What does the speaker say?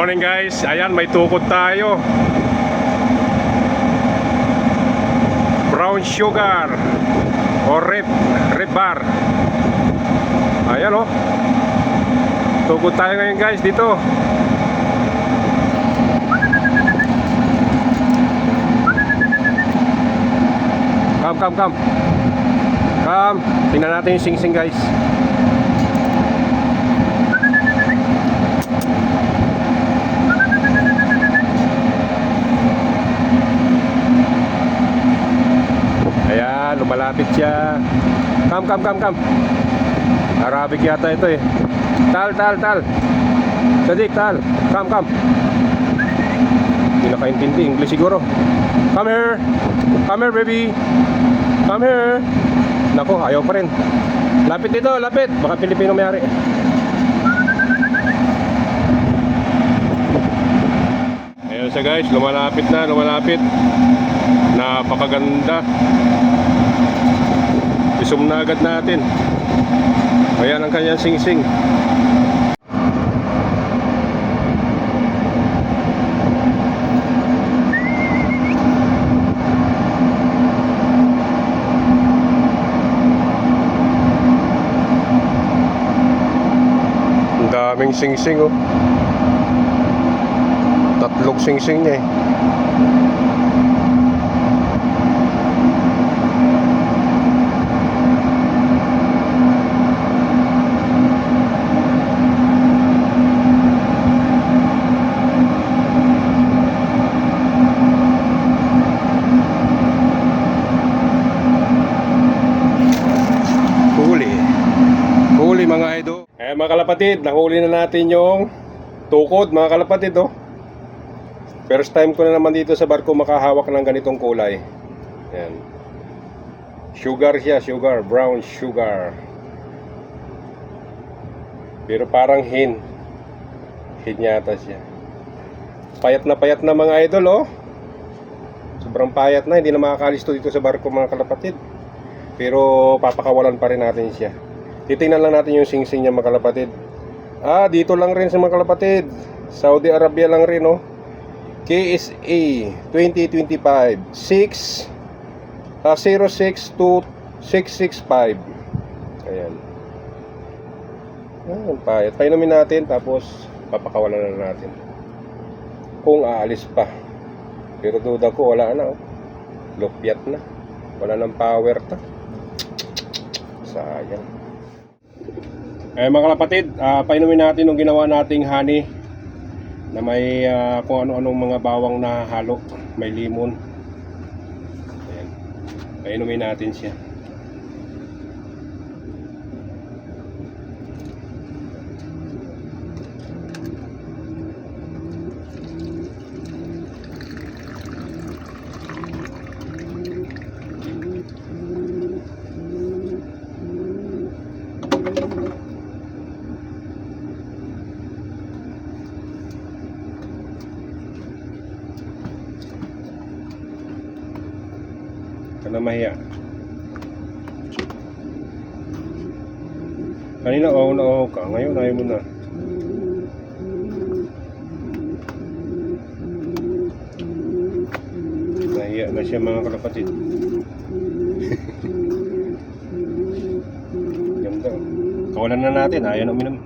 Morning guys, ayan may tukod tayo. Brown sugar o red bar. Ayan oh. Tukod tayo ngayon guys dito. Come. Tingnan natin yung sing-sing guys. Ayan, lumalapit siya. Come. Arabic yata ito eh. Tal. Sadik, tal. Come. Hindi nakaintindi, English siguro. Come here baby. Come here. Nako, ayaw pa rin. Lapit dito, lapit. Baka Pilipino may-ari. Ayun siya guys, lumalapit. Napakaganda. Isum na agad natin. Ayan ang kanyang sing-sing. Daming sing-sing oh. Tatlong sing-sing niya eh. Huli mga idol. Mga kalapatid, nahuli na natin yung tukod mga kalapatid oh. First time ko na naman dito sa barko makahawak ng ganitong kulay. Ayan. Sugar siya, brown sugar. Pero parang hin yata siya. Payat na mga idol oh. Sobrang payat na, hindi na makakalisto dito sa barko mga kalapatid. Pero papakawalan pa rin natin siya. Titingnan lang natin yung sing-sing niya mga kalapatid. Dito lang rin sa mga kalapatid. Saudi Arabia lang rin oh. KSA 2025 062-665. Ayan. Payat. Painumin natin tapos papakawalan na natin. Kung aalis pa. Pero duda ko wala na oh. Lupyat na. Wala nang power ta. Sayang. Mga kalapatid, painumin natin yung ginawa nating honey na may kung ano-anong mga bawang na halo, may limon. Ayan. Painumin natin siya. Kana mahiya. Kanina na ka, ngayon ayaw mo na. Nahiya na siya mga kalapatid. Ganda. Kawalan na natin, ayaw na uminom.